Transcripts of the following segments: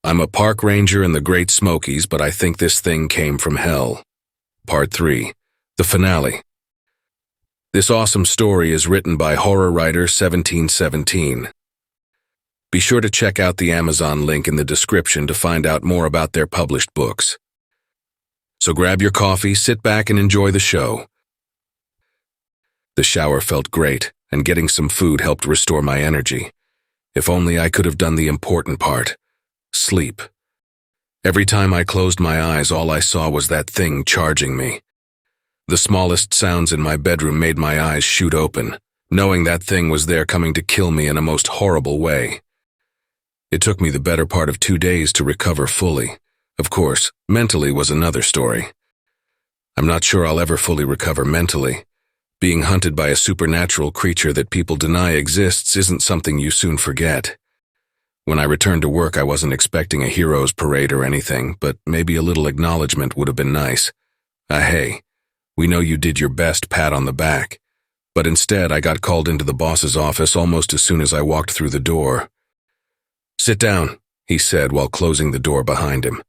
I'm a park ranger in the Great Smokies, but I think this thing came from hell. Part 3. The finale. This awesome story is written by horror writer 1717. Be sure to check out the Amazon link in the description to find out more about their published books. So grab your coffee, sit back, and enjoy the show. The shower felt great, and getting some food helped restore my energy. If only I could have done the important part. Sleep. Every time I closed my eyes, all I saw was that thing charging me. The smallest sounds in my bedroom made my eyes shoot open, knowing that thing was there coming to kill me in a most horrible way. It took me the better part of 2 days to recover fully. Of course, mentally was another story. I'm not sure I'll ever fully recover mentally. Being hunted by a supernatural creature that people deny exists isn't something you soon forget. When I returned to work, I wasn't expecting a hero's parade or anything, but maybe a little acknowledgement would have been nice. Hey, we know you did your best, pat on the back. But instead, I got called into the boss's office almost as soon as I walked through the door. "Sit down," he said while closing the door behind him.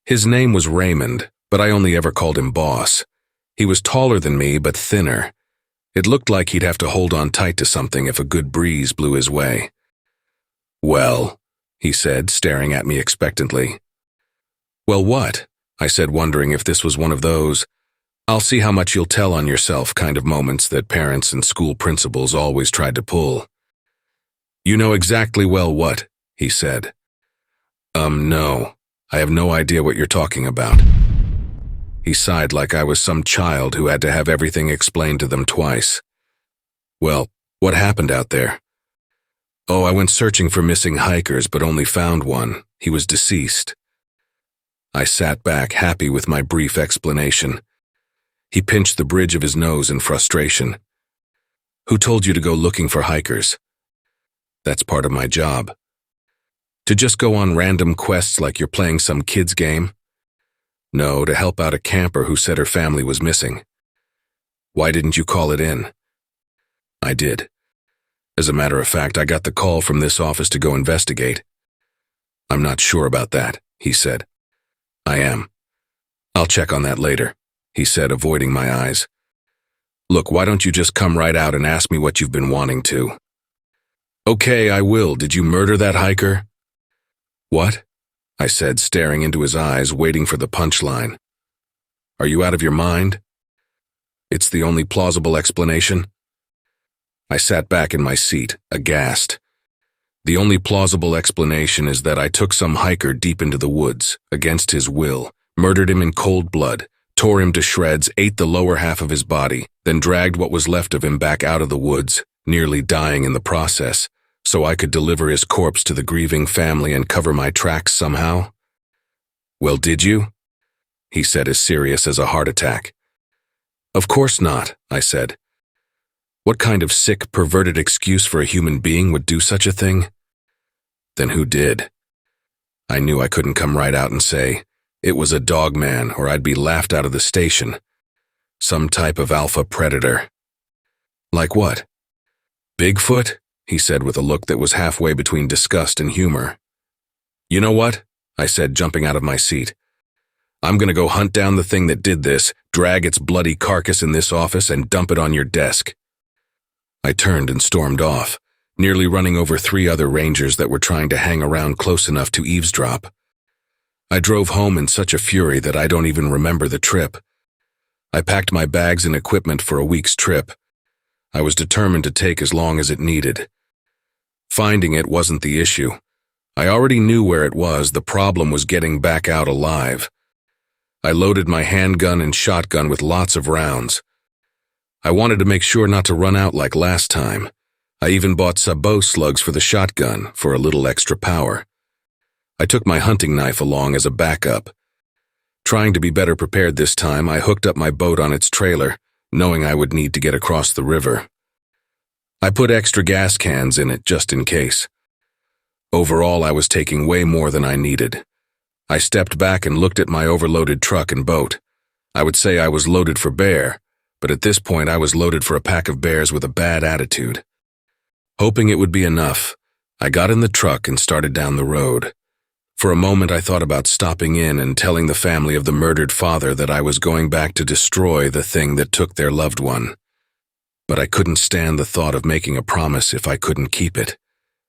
His name was Raymond, but I only ever called him Boss. He was taller than me, but thinner. It looked like he'd have to hold on tight to something if a good breeze blew his way. "Well," he said, staring at me expectantly. "Well, what?" I said, wondering if this was one of those "I'll see how much you'll tell on yourself" kind of moments that parents and school principals always tried to pull. "You know exactly well what," he said. No, I have no idea what you're talking about." He sighed like I was some child who had to have everything explained to them twice. "Well, what happened out there?" "Oh, I went searching for missing hikers, but only found one. He was deceased." I sat back, happy with my brief explanation. He pinched the bridge of his nose in frustration. "Who told you to go looking for hikers?" "That's part of my job." "To just go on random quests like you're playing some kid's game?" "No, to help out a camper who said her family was missing." "Why didn't you call it in?" "I did. As a matter of fact, I got the call from this office to go investigate." "I'm not sure about that," he said. "I am. I'll check on that later," he said, avoiding my eyes. "Look, why don't you just come right out and ask me what you've been wanting to?" "Okay, I will. Did you murder that hiker?" "What?" I said, staring into his eyes, waiting for the punchline. "Are you out of your mind?" "It's the only plausible explanation." I sat back in my seat, aghast. "The only plausible explanation is that I took some hiker deep into the woods, against his will, murdered him in cold blood, tore him to shreds, ate the lower half of his body, then dragged what was left of him back out of the woods, nearly dying in the process, so I could deliver his corpse to the grieving family and cover my tracks somehow." "Well, did you?" he said, as serious as a heart attack. "Of course not," I said. "What kind of sick, perverted excuse for a human being would do such a thing?" "Then who did?" I knew I couldn't come right out and say, "It was a dogman," or I'd be laughed out of the station. Some type of alpha predator. "Like what?" "Bigfoot?" he said with a look that was halfway between disgust and humor. "You know what?" I said, jumping out of my seat. "I'm gonna go hunt down the thing that did this, drag its bloody carcass in this office, and dump it on your desk." I turned and stormed off, nearly running over 3 other rangers that were trying to hang around close enough to eavesdrop. I drove home in such a fury that I don't even remember the trip. I packed my bags and equipment for a week's trip. I was determined to take as long as it needed. Finding it wasn't the issue. I already knew where it was. The problem was getting back out alive. I loaded my handgun and shotgun with lots of rounds. I wanted to make sure not to run out like last time. I even bought sabot slugs for the shotgun for a little extra power. I took my hunting knife along as a backup. Trying to be better prepared this time, I hooked up my boat on its trailer, knowing I would need to get across the river. I put extra gas cans in it just in case. Overall, I was taking way more than I needed. I stepped back and looked at my overloaded truck and boat. I would say I was loaded for bear, but at this point I was loaded for a pack of bears with a bad attitude. Hoping it would be enough, I got in the truck and started down the road. For a moment I thought about stopping in and telling the family of the murdered father that I was going back to destroy the thing that took their loved one. But I couldn't stand the thought of making a promise if I couldn't keep it,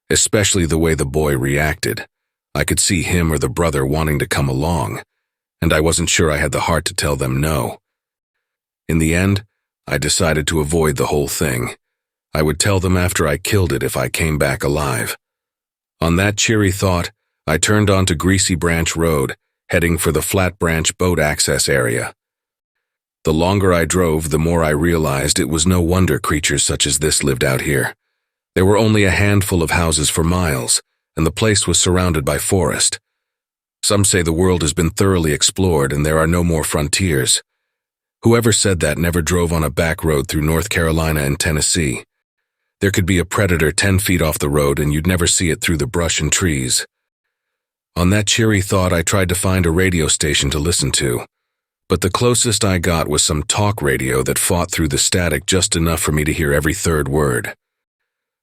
especially the way the boy reacted. I could see him or the brother wanting to come along, and I wasn't sure I had the heart to tell them no. In the end, I decided to avoid the whole thing. I would tell them after I killed it if I came back alive. On that cheery thought, I turned onto Greasy Branch Road, heading for the Flat Branch boat access area. The longer I drove, the more I realized it was no wonder creatures such as this lived out here. There were only a handful of houses for miles, and the place was surrounded by forest. Some say the world has been thoroughly explored and there are no more frontiers. Whoever said that never drove on a back road through North Carolina and Tennessee. There could be a predator 10 feet off the road and you'd never see it through the brush and trees. On that cheery thought, I tried to find a radio station to listen to, but the closest I got was some talk radio that fought through the static just enough for me to hear every third word.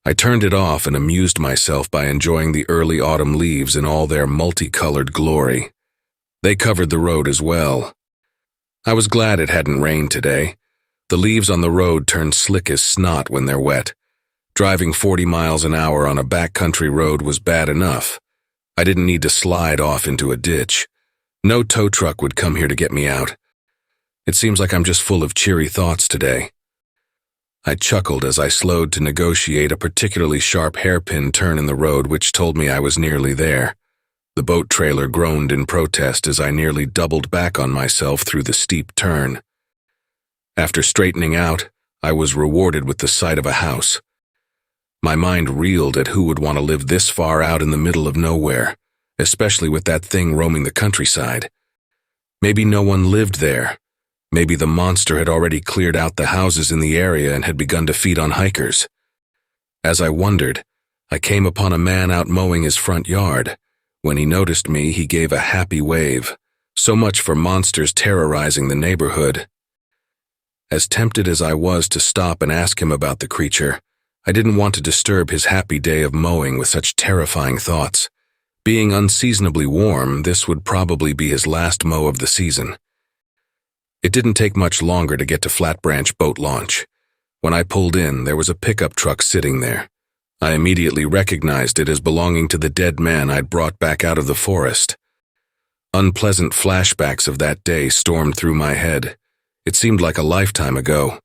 I turned it off and amused myself by enjoying the early autumn leaves in all their multicolored glory. They covered the road as well. I was glad it hadn't rained today. The leaves on the road turn slick as snot when they're wet. Driving 40 miles an hour on a backcountry road was bad enough. I didn't need to slide off into a ditch. No tow truck would come here to get me out. It seems like I'm just full of cheery thoughts today. I chuckled as I slowed to negotiate a particularly sharp hairpin turn in the road which told me I was nearly there. The boat trailer groaned in protest as I nearly doubled back on myself through the steep turn. After straightening out, I was rewarded with the sight of a house. My mind reeled at who would want to live this far out in the middle of nowhere, especially with that thing roaming the countryside. Maybe no one lived there. Maybe the monster had already cleared out the houses in the area and had begun to feed on hikers. As I wondered, I came upon a man out mowing his front yard. When he noticed me, he gave a happy wave. So much for monsters terrorizing the neighborhood. As tempted as I was to stop and ask him about the creature, I didn't want to disturb his happy day of mowing with such terrifying thoughts. Being unseasonably warm, this would probably be his last mow of the season. It didn't take much longer to get to Flat Branch Boat Launch. When I pulled in, there was a pickup truck sitting there. I immediately recognized it as belonging to the dead man I'd brought back out of the forest. Unpleasant flashbacks of that day stormed through my head. It seemed like a lifetime ago.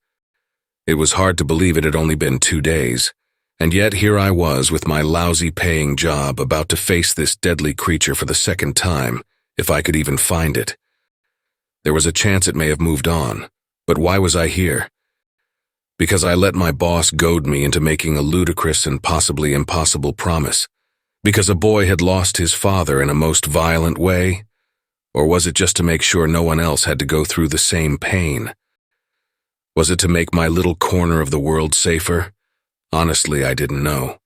It was hard to believe it had only been 2 days, and yet here I was with my lousy paying job about to face this deadly creature for the second time, if I could even find it. There was a chance it may have moved on, but why was I here? Because I let my boss goad me into making a ludicrous and possibly impossible promise? Because a boy had lost his father in a most violent way? Or was it just to make sure no one else had to go through the same pain? Was it to make my little corner of the world safer? Honestly, I didn't know.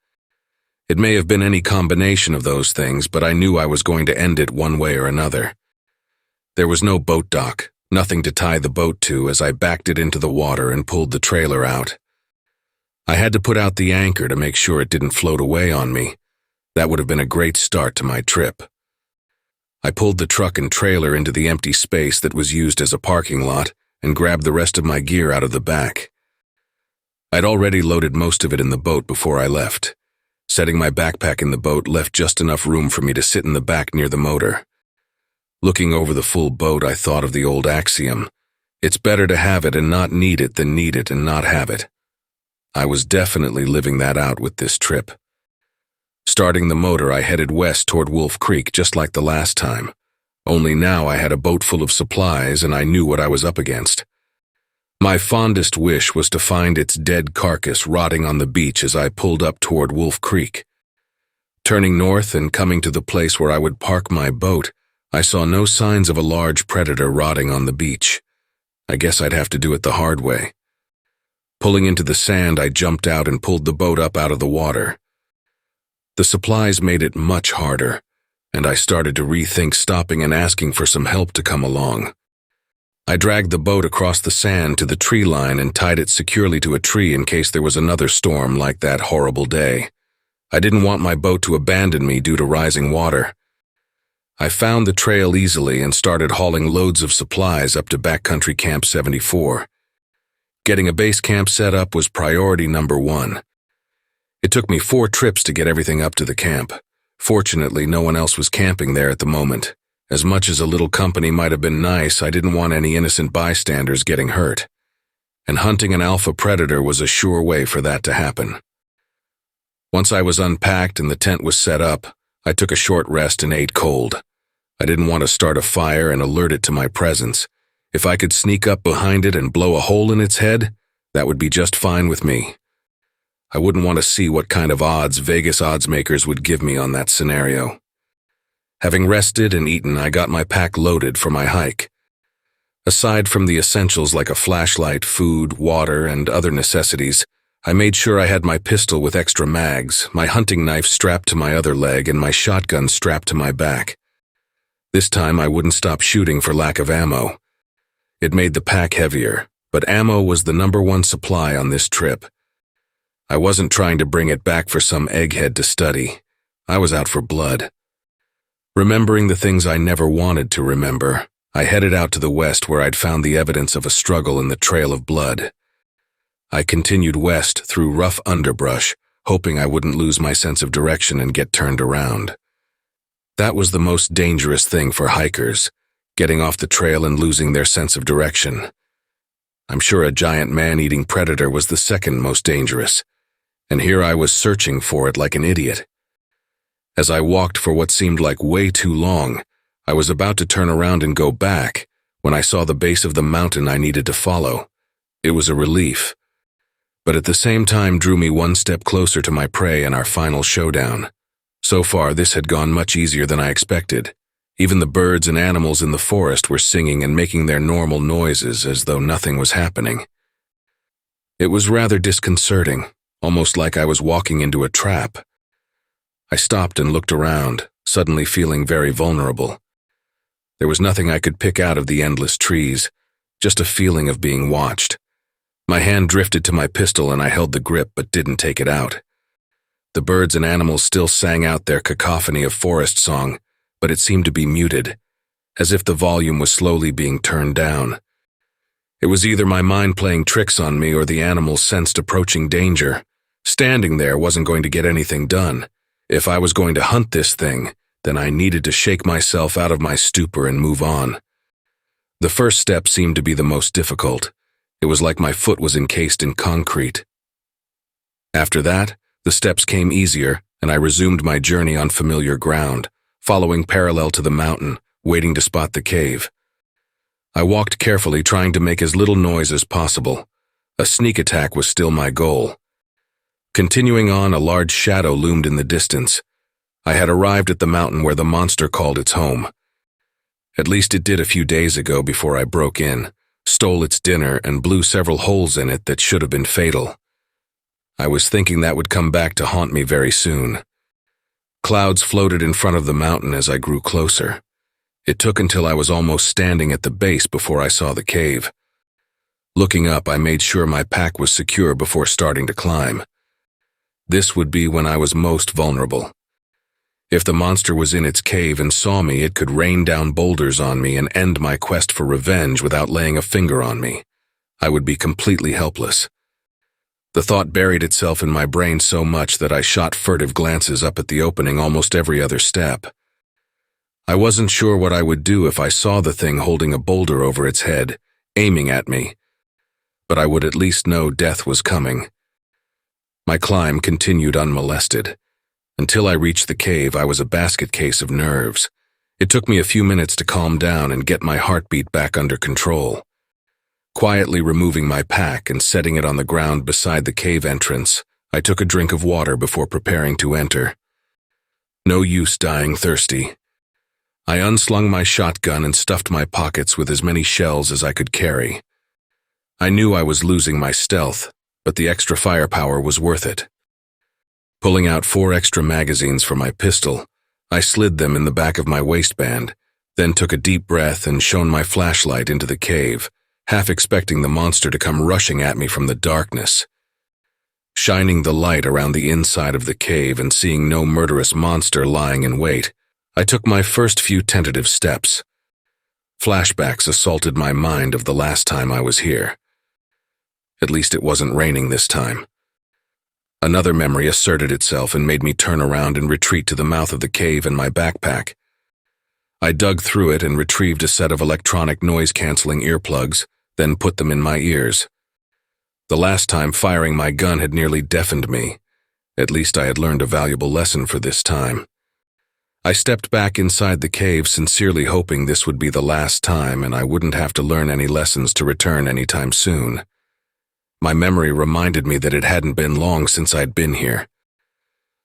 It may have been any combination of those things, but I knew I was going to end it one way or another. There was no boat dock, nothing to tie the boat to as I backed it into the water and pulled the trailer out. I had to put out the anchor to make sure it didn't float away on me. That would have been a great start to my trip. I pulled the truck and trailer into the empty space that was used as a parking lot and grabbed the rest of my gear out of the back. I'd already loaded most of it in the boat before I left. Setting my backpack in the boat left just enough room for me to sit in the back near the motor. Looking over the full boat, I thought of the old axiom, it's better to have it and not need it than need it and not have it. I was definitely living that out with this trip. Starting the motor, I headed west toward Wolf Creek just like the last time. Only now I had a boat full of supplies and I knew what I was up against. My fondest wish was to find its dead carcass rotting on the beach as I pulled up toward Wolf Creek. Turning north and coming to the place where I would park my boat, I saw no signs of a large predator rotting on the beach. I guess I'd have to do it the hard way. Pulling into the sand, I jumped out and pulled the boat up out of the water. The supplies made it much harder, and I started to rethink stopping and asking for some help to come along. I dragged the boat across the sand to the tree line and tied it securely to a tree in case there was another storm like that horrible day. I didn't want my boat to abandon me due to rising water. I found the trail easily and started hauling loads of supplies up to Backcountry Camp 74. Getting a base camp set up was priority number 1. It took me 4 trips to get everything up to the camp. Fortunately, no one else was camping there at the moment. As much as a little company might have been nice, I didn't want any innocent bystanders getting hurt. And hunting an alpha predator was a sure way for that to happen. Once I was unpacked and the tent was set up, I took a short rest and ate cold. I didn't want to start a fire and alert it to my presence. If I could sneak up behind it and blow a hole in its head, that would be just fine with me. I wouldn't want to see what kind of odds Vegas odds makers would give me on that scenario. Having rested and eaten, I got my pack loaded for my hike. Aside from the essentials like a flashlight, food, water, and other necessities, I made sure I had my pistol with extra mags, my hunting knife strapped to my other leg, and my shotgun strapped to my back. This time I wouldn't stop shooting for lack of ammo. It made the pack heavier, but ammo was the #1 supply on this trip. I wasn't trying to bring it back for some egghead to study. I was out for blood. Remembering the things I never wanted to remember, I headed out to the west where I'd found the evidence of a struggle in the trail of blood. I continued west through rough underbrush, hoping I wouldn't lose my sense of direction and get turned around. That was the most dangerous thing for hikers, getting off the trail and losing their sense of direction. I'm sure a giant man-eating predator was the second most dangerous, and here I was searching for it like an idiot. As I walked for what seemed like way too long, I was about to turn around and go back when I saw the base of the mountain I needed to follow. It was a relief, but at the same time drew me one step closer to my prey and our final showdown. So far, this had gone much easier than I expected. Even the birds and animals in the forest were singing and making their normal noises as though nothing was happening. It was rather disconcerting, almost like I was walking into a trap. I stopped and looked around, suddenly feeling very vulnerable. There was nothing I could pick out of the endless trees, just a feeling of being watched. My hand drifted to my pistol and I held the grip but didn't take it out. The birds and animals still sang out their cacophony of forest song, but it seemed to be muted, as if the volume was slowly being turned down. It was either my mind playing tricks on me or the animals sensed approaching danger. Standing there wasn't going to get anything done. If I was going to hunt this thing, then I needed to shake myself out of my stupor and move on. The first step seemed to be the most difficult. It was like my foot was encased in concrete. After that, the steps came easier, and I resumed my journey on familiar ground, following parallel to the mountain, waiting to spot the cave. I walked carefully, trying to make as little noise as possible. A sneak attack was still my goal. Continuing on, a large shadow loomed in the distance. I had arrived at the mountain where the monster called its home. At least it did a few days ago before I broke in, stole its dinner, and blew several holes in it that should have been fatal. I was thinking that would come back to haunt me very soon. Clouds floated in front of the mountain as I grew closer. It took until I was almost standing at the base before I saw the cave. Looking up, I made sure my pack was secure before starting to climb. This would be when I was most vulnerable. If the monster was in its cave and saw me, it could rain down boulders on me and end my quest for revenge without laying a finger on me. I would be completely helpless. The thought buried itself in my brain so much that I shot furtive glances up at the opening almost every other step. I wasn't sure what I would do if I saw the thing holding a boulder over its head, aiming at me, but I would at least know death was coming. My climb continued unmolested. Until I reached the cave, I was a basket case of nerves. It took me a few minutes to calm down and get my heartbeat back under control. Quietly removing my pack and setting it on the ground beside the cave entrance, I took a drink of water before preparing to enter. No use dying thirsty. I unslung my shotgun and stuffed my pockets with as many shells as I could carry. I knew I was losing my stealth, but the extra firepower was worth it. Pulling out 4 extra magazines for my pistol, I slid them in the back of my waistband, then took a deep breath and shone my flashlight into the cave, half expecting the monster to come rushing at me from the darkness. Shining the light around the inside of the cave and seeing no murderous monster lying in wait, I took my first few tentative steps. Flashbacks assaulted my mind of the last time I was here. At least it wasn't raining this time. Another memory asserted itself and made me turn around and retreat to the mouth of the cave in my backpack. I dug through it and retrieved a set of electronic noise-canceling earplugs, then put them in my ears. The last time firing my gun had nearly deafened me. At least I had learned a valuable lesson for this time. I stepped back inside the cave, sincerely hoping this would be the last time and I wouldn't have to learn any lessons to return anytime soon. My memory reminded me that it hadn't been long since I'd been here.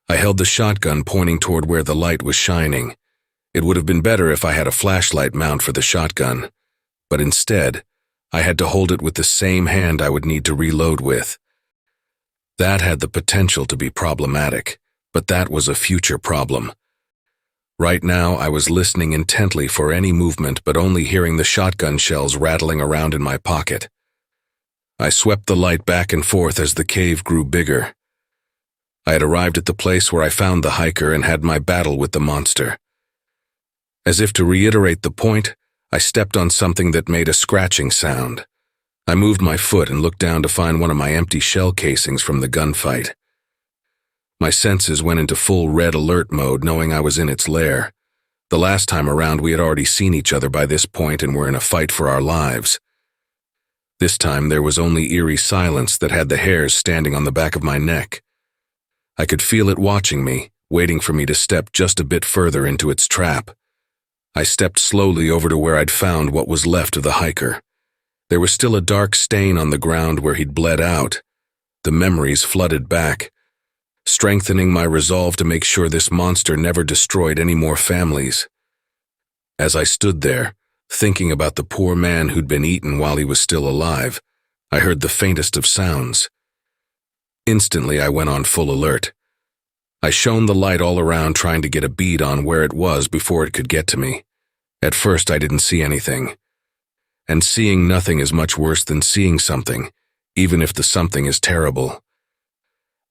I held the shotgun pointing toward where the light was shining. It would have been better if I had a flashlight mount for the shotgun, but instead, I had to hold it with the same hand I would need to reload with. That had the potential to be problematic, but that was a future problem. Right now, I was listening intently for any movement, but only hearing the shotgun shells rattling around in my pocket. I swept the light back and forth as the cave grew bigger. I had arrived at the place where I found the hiker and had my battle with the monster. As if to reiterate the point, I stepped on something that made a scratching sound. I moved my foot and looked down to find one of my empty shell casings from the gunfight. My senses went into full red alert mode, knowing I was in its lair. The last time around, we had already seen each other by this point and were in a fight for our lives. This time, there was only eerie silence that had the hairs standing on the back of my neck. I could feel it watching me, waiting for me to step just a bit further into its trap. I stepped slowly over to where I'd found what was left of the hiker. There was still a dark stain on the ground where he'd bled out. The memories flooded back, strengthening my resolve to make sure this monster never destroyed any more families. As I stood there, thinking about the poor man who'd been eaten while he was still alive, I heard the faintest of sounds. Instantly, I went on full alert. I shone the light all around, trying to get a bead on where it was before it could get to me. At first, I didn't see anything. And seeing nothing is much worse than seeing something, even if the something is terrible.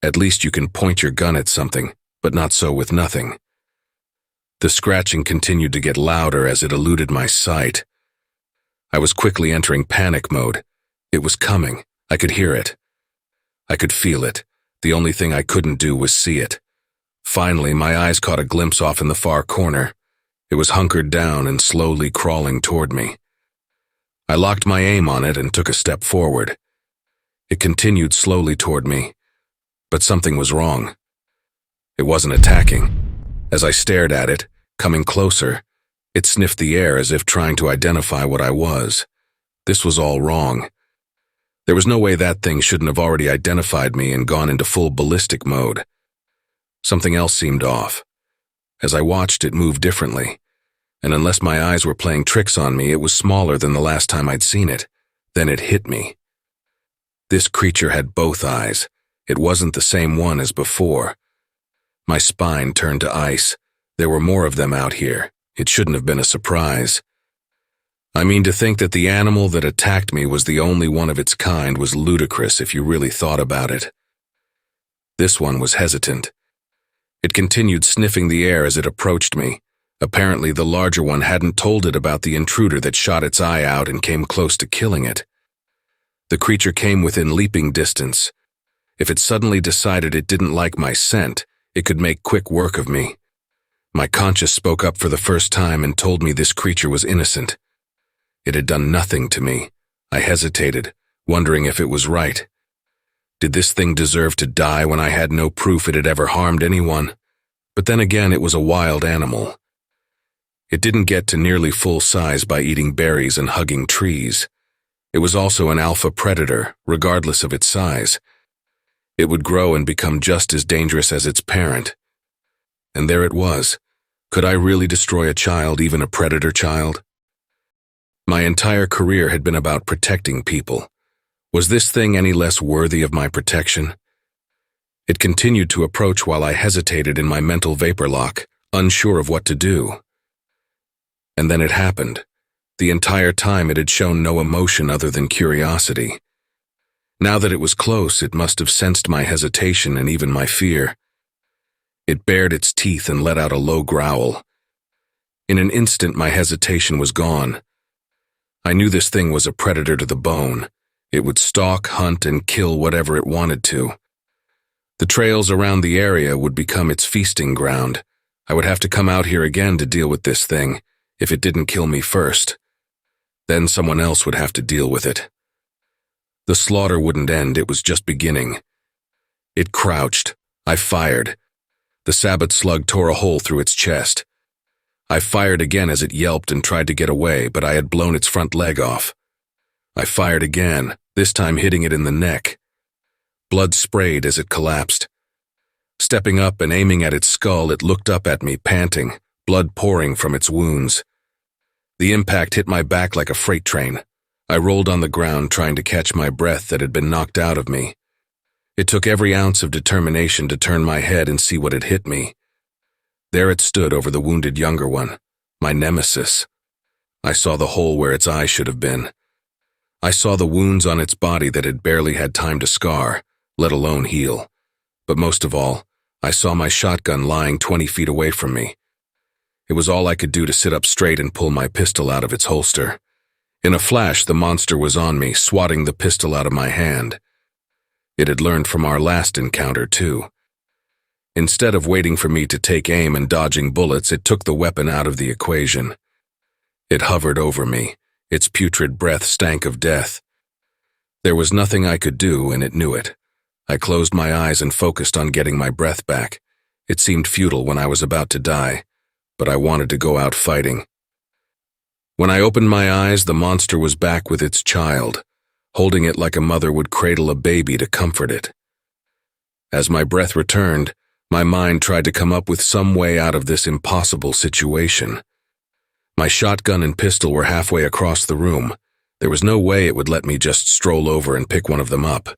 At least you can point your gun at something, but not so with nothing. The scratching continued to get louder as it eluded my sight. I was quickly entering panic mode. It was coming. I could hear it. I could feel it. The only thing I couldn't do was see it. Finally, my eyes caught a glimpse off in the far corner. It was hunkered down and slowly crawling toward me. I locked my aim on it and took a step forward. It continued slowly toward me, but something was wrong. It wasn't attacking. As I stared at it, coming closer, it sniffed the air as if trying to identify what I was. This was all wrong. There was no way that thing shouldn't have already identified me and gone into full ballistic mode. Something else seemed off. As I watched, it move differently, and unless my eyes were playing tricks on me, it was smaller than the last time I'd seen it. Then it hit me. This creature had both eyes. It wasn't the same one as before. My spine turned to ice. There were more of them out here. It shouldn't have been a surprise. I mean, to think that the animal that attacked me was the only one of its kind was ludicrous if you really thought about it. This one was hesitant. It continued sniffing the air as it approached me. Apparently, the larger one hadn't told it about the intruder that shot its eye out and came close to killing it. The creature came within leaping distance. If it suddenly decided it didn't like my scent, it could make quick work of me. My conscience spoke up for the first time and told me this creature was innocent. It had done nothing to me. I hesitated, wondering if it was right. Did this thing deserve to die when I had no proof it had ever harmed anyone? But then again, it was a wild animal. It didn't get to nearly full size by eating berries and hugging trees. It was also an alpha predator, regardless of its size. It would grow and become just as dangerous as its parent. And there it was. Could I really destroy a child, even a predator child? My entire career had been about protecting people. Was this thing any less worthy of my protection? It continued to approach while I hesitated in my mental vapor lock, unsure of what to do. And then it happened. The entire time it had shown no emotion other than curiosity. Now that it was close, it must have sensed my hesitation and even my fear. It bared its teeth and let out a low growl. In an instant, my hesitation was gone. I knew this thing was a predator to the bone. It would stalk, hunt, and kill whatever it wanted to. The trails around the area would become its feasting ground. I would have to come out here again to deal with this thing, if it didn't kill me first. Then someone else would have to deal with it. The slaughter wouldn't end, it was just beginning. It crouched. I fired. The Sabbath slug tore a hole through its chest. I fired again as it yelped and tried to get away, but I had blown its front leg off. I fired again, this time hitting it in the neck. Blood sprayed as it collapsed. Stepping up and aiming at its skull, it looked up at me, panting, blood pouring from its wounds. The impact hit my back like a freight train. I rolled on the ground trying to catch my breath that had been knocked out of me. It took every ounce of determination to turn my head and see what had hit me. There it stood over the wounded younger one, my nemesis. I saw the hole where its eye should have been. I saw the wounds on its body that had barely had time to scar, let alone heal. But most of all, I saw my shotgun lying 20 feet away from me. It was all I could do to sit up straight and pull my pistol out of its holster. In a flash, the monster was on me, swatting the pistol out of my hand. It had learned from our last encounter, too. Instead of waiting for me to take aim and dodging bullets, it took the weapon out of the equation. It hovered over me. Its putrid breath stank of death. There was nothing I could do, and it knew it. I closed my eyes and focused on getting my breath back. It seemed futile when I was about to die, but I wanted to go out fighting. When I opened my eyes, the monster was back with its child, holding it like a mother would cradle a baby to comfort it. As my breath returned, my mind tried to come up with some way out of this impossible situation. My shotgun and pistol were halfway across the room. There was no way it would let me just stroll over and pick one of them up.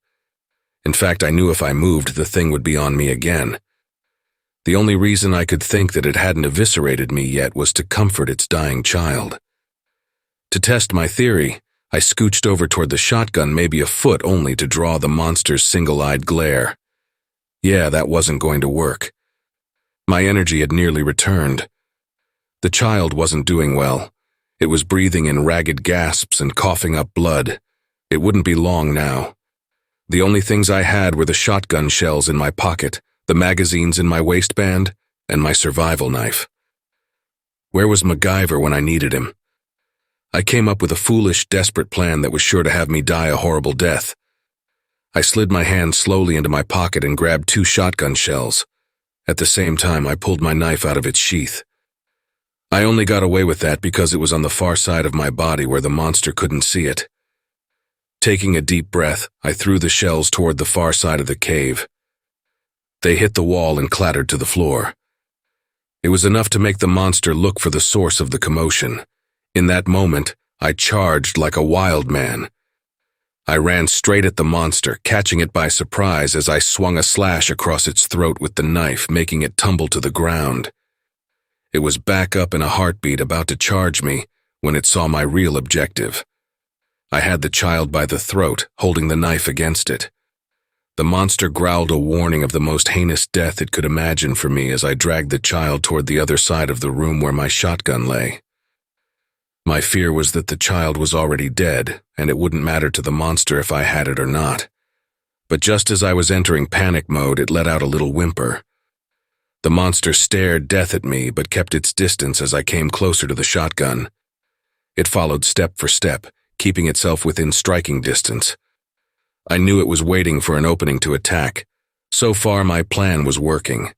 In fact, I knew if I moved, the thing would be on me again. The only reason I could think that it hadn't eviscerated me yet was to comfort its dying child. To test my theory, I scooched over toward the shotgun maybe a foot only to draw the monster's single-eyed glare. Yeah, that wasn't going to work. My energy had nearly returned. The child wasn't doing well. It was breathing in ragged gasps and coughing up blood. It wouldn't be long now. The only things I had were the shotgun shells in my pocket, the magazines in my waistband, and my survival knife. Where was MacGyver when I needed him? I came up with a foolish, desperate plan that was sure to have me die a horrible death. I slid my hand slowly into my pocket and grabbed 2 shotgun shells. At the same time, I pulled my knife out of its sheath. I only got away with that because it was on the far side of my body where the monster couldn't see it. Taking a deep breath, I threw the shells toward the far side of the cave. They hit the wall and clattered to the floor. It was enough to make the monster look for the source of the commotion. In that moment, I charged like a wild man. I ran straight at the monster, catching it by surprise as I swung a slash across its throat with the knife, making it tumble to the ground. It was back up in a heartbeat, about to charge me, when it saw my real objective. I had the child by the throat, holding the knife against it. The monster growled a warning of the most heinous death it could imagine for me as I dragged the child toward the other side of the room where my shotgun lay. My fear was that the child was already dead, and it wouldn't matter to the monster if I had it or not. But just as I was entering panic mode, it let out a little whimper. The monster stared death at me, but kept its distance as I came closer to the shotgun. It followed step for step, keeping itself within striking distance. I knew it was waiting for an opening to attack. So far, my plan was working.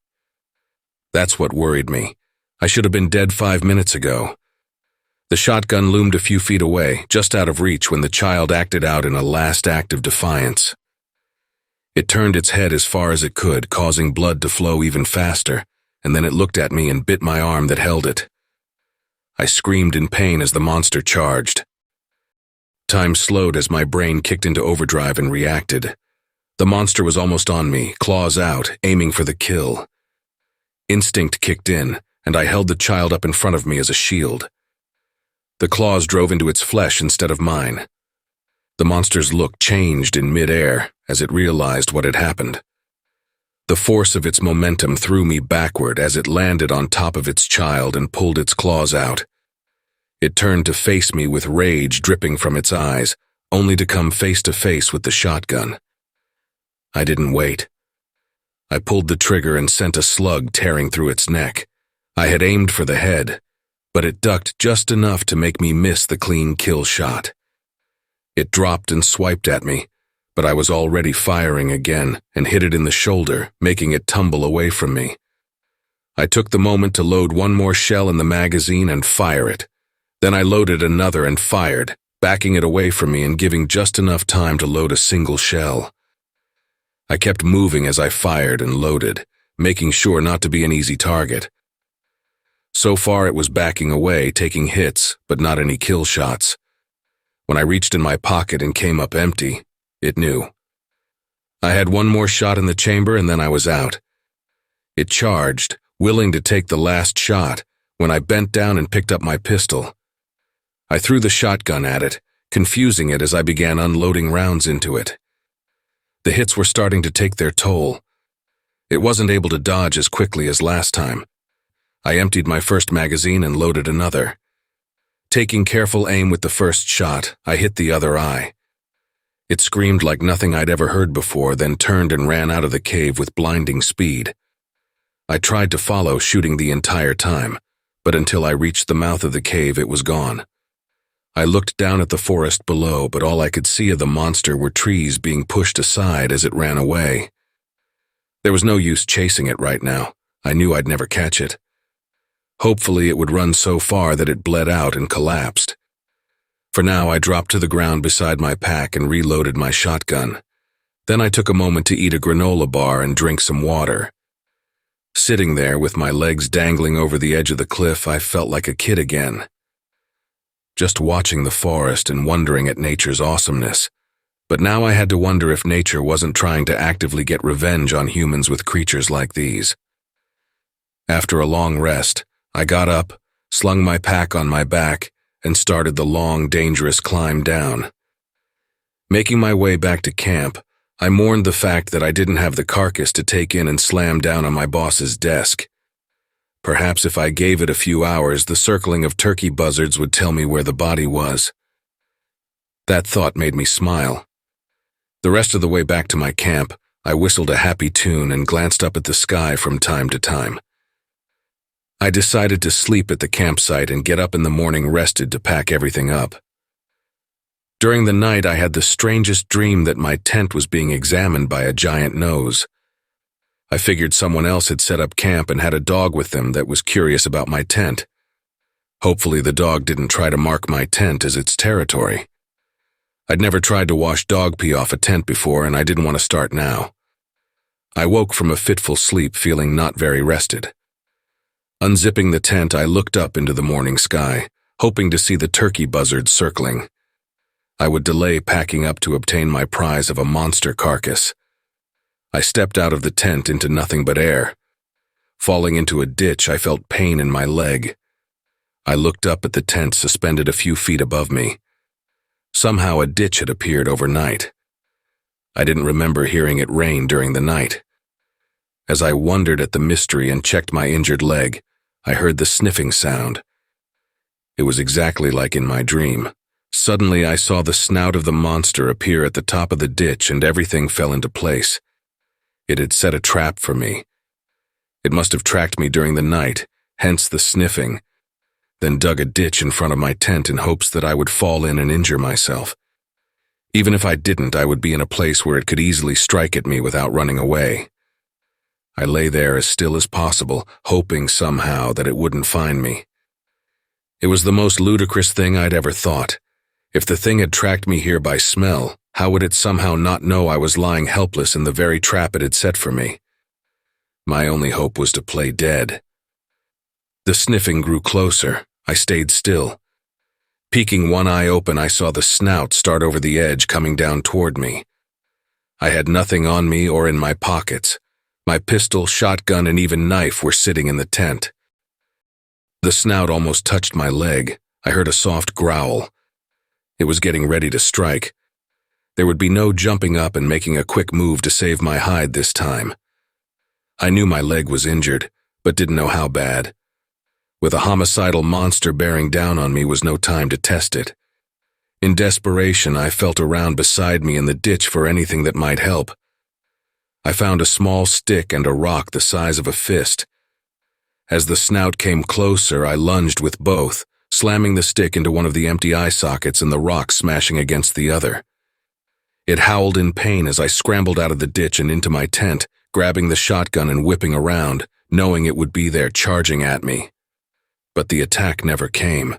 That's what worried me. I should have been dead 5 minutes ago. The shotgun loomed a few feet away, just out of reach when the child acted out in a last act of defiance. It turned its head as far as it could, causing blood to flow even faster, and then it looked at me and bit my arm that held it. I screamed in pain as the monster charged. Time slowed as my brain kicked into overdrive and reacted. The monster was almost on me, claws out, aiming for the kill. Instinct kicked in, and I held the child up in front of me as a shield. The claws drove into its flesh instead of mine. The monster's look changed in mid-air as it realized what had happened. The force of its momentum threw me backward as it landed on top of its child and pulled its claws out. It turned to face me with rage dripping from its eyes, only to come face to face with the shotgun. I didn't wait. I pulled the trigger and sent a slug tearing through its neck. I had aimed for the head, but it ducked just enough to make me miss the clean kill shot. It dropped and swiped at me, but I was already firing again and hit it in the shoulder, making it tumble away from me. I took the moment to load one more shell in the magazine and fire it. Then I loaded another and fired, backing it away from me and giving just enough time to load a single shell. I kept moving as I fired and loaded, making sure not to be an easy target. So far it was backing away, taking hits, but not any kill shots. When I reached in my pocket and came up empty, it knew. I had one more shot in the chamber and then I was out. It charged, willing to take the last shot, when I bent down and picked up my pistol. I threw the shotgun at it, confusing it as I began unloading rounds into it. The hits were starting to take their toll. It wasn't able to dodge as quickly as last time. I emptied my first magazine and loaded another. Taking careful aim with the first shot, I hit the other eye. It screamed like nothing I'd ever heard before, then turned and ran out of the cave with blinding speed. I tried to follow, shooting the entire time, but until I reached the mouth of the cave, it was gone. I looked down at the forest below, but all I could see of the monster were trees being pushed aside as it ran away. There was no use chasing it right now. I knew I'd never catch it. Hopefully it would run so far that it bled out and collapsed. For now, I dropped to the ground beside my pack and reloaded my shotgun. Then I took a moment to eat a granola bar and drink some water. Sitting there with my legs dangling over the edge of the cliff, I felt like a kid again. Just watching the forest and wondering at nature's awesomeness. But now I had to wonder if nature wasn't trying to actively get revenge on humans with creatures like these. After a long rest, I got up, slung my pack on my back, and started the long, dangerous climb down. Making my way back to camp, I mourned the fact that I didn't have the carcass to take in and slam down on my boss's desk. Perhaps if I gave it a few hours, the circling of turkey buzzards would tell me where the body was. That thought made me smile. The rest of the way back to my camp, I whistled a happy tune and glanced up at the sky from time to time. I decided to sleep at the campsite and get up in the morning rested to pack everything up. During the night, I had the strangest dream that my tent was being examined by a giant nose. I figured someone else had set up camp and had a dog with them that was curious about my tent. Hopefully the dog didn't try to mark my tent as its territory. I'd never tried to wash dog pee off a tent before, and I didn't want to start now. I woke from a fitful sleep feeling not very rested. Unzipping the tent, I looked up into the morning sky, hoping to see the turkey buzzards circling. I would delay packing up to obtain my prize of a monster carcass. I stepped out of the tent into nothing but air. Falling into a ditch, I felt pain in my leg. I looked up at the tent suspended a few feet above me. Somehow a ditch had appeared overnight. I didn't remember hearing it rain during the night. As I wondered at the mystery and checked my injured leg, I heard the sniffing sound. It was exactly like in my dream. Suddenly I saw the snout of the monster appear at the top of the ditch and everything fell into place. It had set a trap for me. It must have tracked me during the night, hence the sniffing, then dug a ditch in front of my tent in hopes that I would fall in and injure myself. Even if I didn't, I would be in a place where it could easily strike at me without running away. I lay there as still as possible, hoping somehow that it wouldn't find me. It was the most ludicrous thing I'd ever thought. If the thing had tracked me here by smell, how would it somehow not know I was lying helpless in the very trap it had set for me? My only hope was to play dead. The sniffing grew closer. I stayed still. Peeking one eye open, I saw the snout start over the edge coming down toward me. I had nothing on me or in my pockets. My pistol, shotgun, and even knife were sitting in the tent. The snout almost touched my leg. I heard a soft growl. It was getting ready to strike. There would be no jumping up and making a quick move to save my hide this time. I knew my leg was injured, but didn't know how bad. With a homicidal monster bearing down on me was no time to test it. In desperation, I felt around beside me in the ditch for anything that might help. I found a small stick and a rock the size of a fist. As the snout came closer, I lunged with both, slamming the stick into one of the empty eye sockets and the rock smashing against the other. It howled in pain as I scrambled out of the ditch and into my tent, grabbing the shotgun and whipping around, knowing it would be there charging at me. But the attack never came.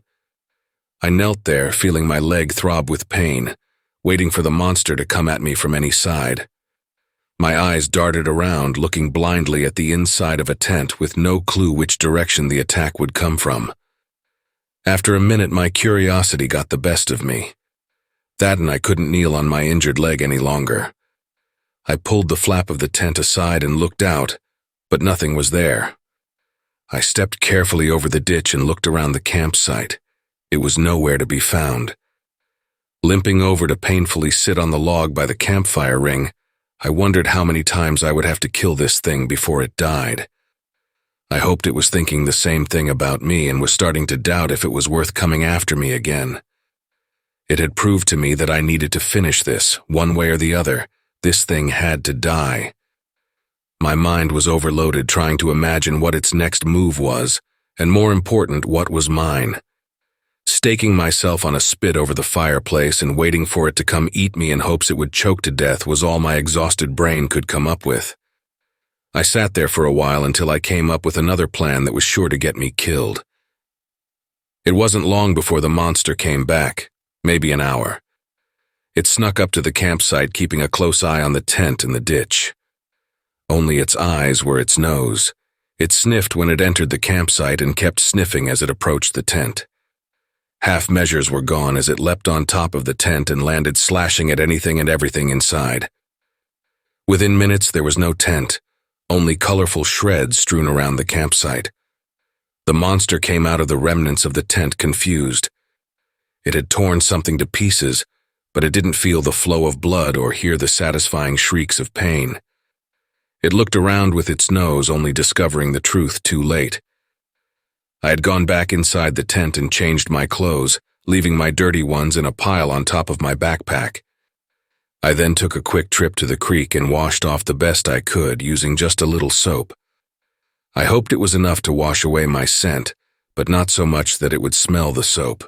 I knelt there, feeling my leg throb with pain, waiting for the monster to come at me from any side. My eyes darted around, looking blindly at the inside of a tent with no clue which direction the attack would come from. After a minute, my curiosity got the best of me. That and I couldn't kneel on my injured leg any longer. I pulled the flap of the tent aside and looked out, but nothing was there. I stepped carefully over the ditch and looked around the campsite. It was nowhere to be found. Limping over to painfully sit on the log by the campfire ring, I wondered how many times I would have to kill this thing before it died. I hoped it was thinking the same thing about me and was starting to doubt if it was worth coming after me again. It had proved to me that I needed to finish this, one way or the other. This thing had to die. My mind was overloaded trying to imagine what its next move was, and more important, what was mine. Staking myself on a spit over the fireplace and waiting for it to come eat me in hopes it would choke to death was all my exhausted brain could come up with. I sat there for a while until I came up with another plan that was sure to get me killed. It wasn't long before the monster came back, maybe an hour. It snuck up to the campsite, keeping a close eye on the tent and the ditch. Only its eyes were its nose. It sniffed when it entered the campsite and kept sniffing as it approached the tent. Half measures were gone as it leapt on top of the tent and landed slashing at anything and everything inside. Within minutes, there was no tent, only colorful shreds strewn around the campsite. The monster came out of the remnants of the tent confused. It had torn something to pieces, but it didn't feel the flow of blood or hear the satisfying shrieks of pain. It looked around with its nose, only discovering the truth too late. I had gone back inside the tent and changed my clothes, leaving my dirty ones in a pile on top of my backpack. I then took a quick trip to the creek and washed off the best I could using just a little soap. I hoped it was enough to wash away my scent, but not so much that it would smell the soap.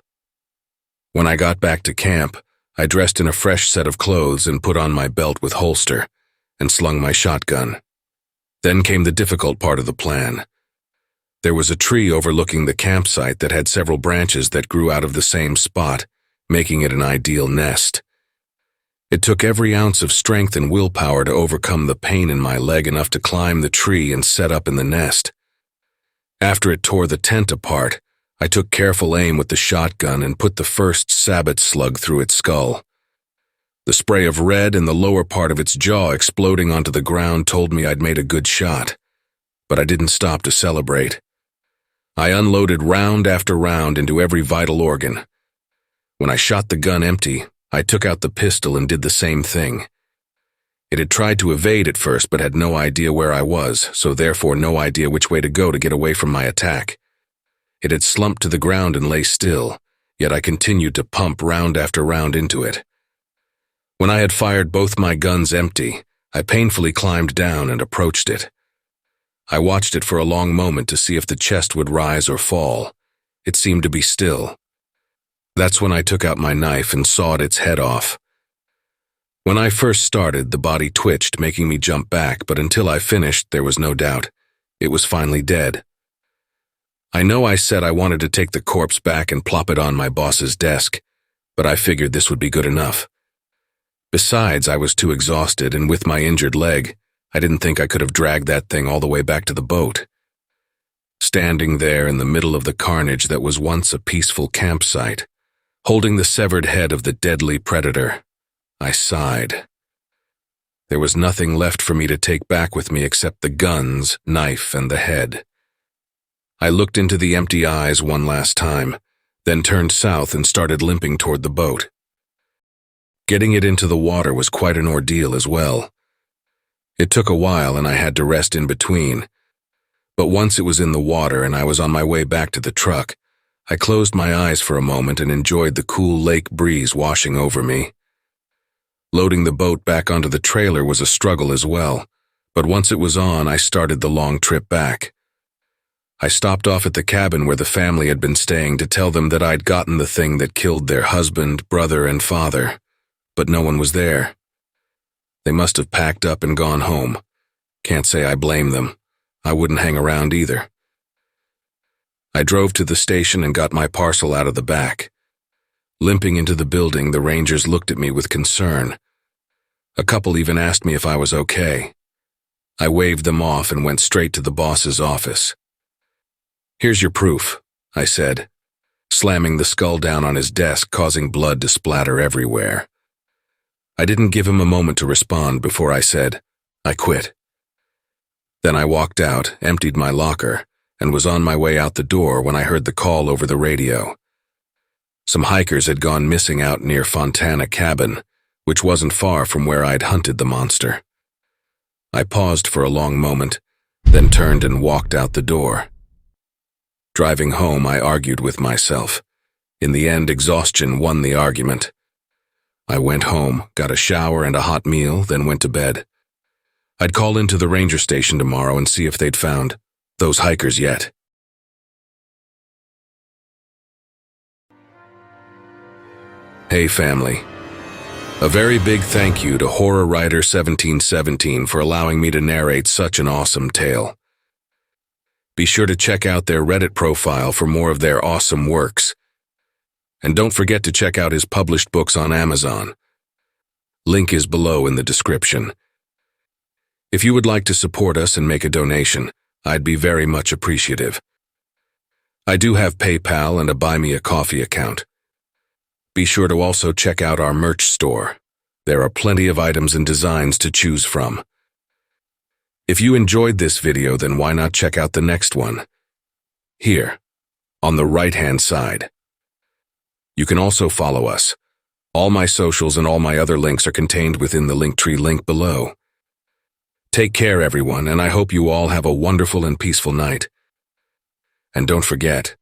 When I got back to camp, I dressed in a fresh set of clothes and put on my belt with holster, and slung my shotgun. Then came the difficult part of the plan. There was a tree overlooking the campsite that had several branches that grew out of the same spot, making it an ideal nest. It took every ounce of strength and willpower to overcome the pain in my leg enough to climb the tree and set up in the nest. After it tore the tent apart, I took careful aim with the shotgun and put the first sabot slug through its skull. The spray of red in the lower part of its jaw exploding onto the ground told me I'd made a good shot, but I didn't stop to celebrate. I unloaded round after round into every vital organ. When I shot the gun empty, I took out the pistol and did the same thing. It had tried to evade at first but had no idea where I was, so therefore no idea which way to go to get away from my attack. It had slumped to the ground and lay still, yet I continued to pump round after round into it. When I had fired both my guns empty, I painfully climbed down and approached it. I watched it for a long moment to see if the chest would rise or fall. It seemed to be still. That's when I took out my knife and sawed its head off. When I first started, the body twitched, making me jump back, but until I finished, there was no doubt. It was finally dead. I know I said I wanted to take the corpse back and plop it on my boss's desk, but I figured this would be good enough. Besides, I was too exhausted, and with my injured leg, I didn't think I could have dragged that thing all the way back to the boat. Standing there in the middle of the carnage that was once a peaceful campsite, holding the severed head of the deadly predator, I sighed. There was nothing left for me to take back with me except the guns, knife, and the head. I looked into the empty eyes one last time, then turned south and started limping toward the boat. Getting it into the water was quite an ordeal as well. It took a while and I had to rest in between. But once it was in the water and I was on my way back to the truck, I closed my eyes for a moment and enjoyed the cool lake breeze washing over me. Loading the boat back onto the trailer was a struggle as well, but once it was on, I started the long trip back. I stopped off at the cabin where the family had been staying to tell them that I'd gotten the thing that killed their husband, brother, and father, but no one was there. They must have packed up and gone home. Can't say I blame them. I wouldn't hang around either. I drove to the station and got my parcel out of the back. Limping into the building, the rangers looked at me with concern. A couple even asked me if I was okay. I waved them off and went straight to the boss's office. "Here's your proof," I said, slamming the skull down on his desk, causing blood to splatter everywhere. I didn't give him a moment to respond before I said, "I quit." Then I walked out, emptied my locker, and was on my way out the door when I heard the call over the radio. Some hikers had gone missing out near Fontana Cabin, which wasn't far from where I'd hunted the monster. I paused for a long moment, then turned and walked out the door. Driving home, I argued with myself. In the end, exhaustion won the argument. I went home, got a shower and a hot meal, then went to bed. I'd call into the ranger station tomorrow and see if they'd found those hikers yet. Hey family. A very big thank you to Horror Writer 1717 for allowing me to narrate such an awesome tale. Be sure to check out their Reddit profile for more of their awesome works. And don't forget to check out his published books on Amazon. Link is below in the description. If you would like to support us and make a donation, I'd be very much appreciative. I do have PayPal and a Buy Me a Coffee account. Be sure to also check out our merch store. There are plenty of items and designs to choose from. If you enjoyed this video, then why not check out the next one? Here, on the right-hand side. You can also follow us. All my socials and all my other links are contained within the Linktree link below. Take care, everyone, and I hope you all have a wonderful and peaceful night. And don't forget,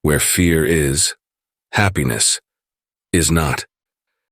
where fear is, happiness is not.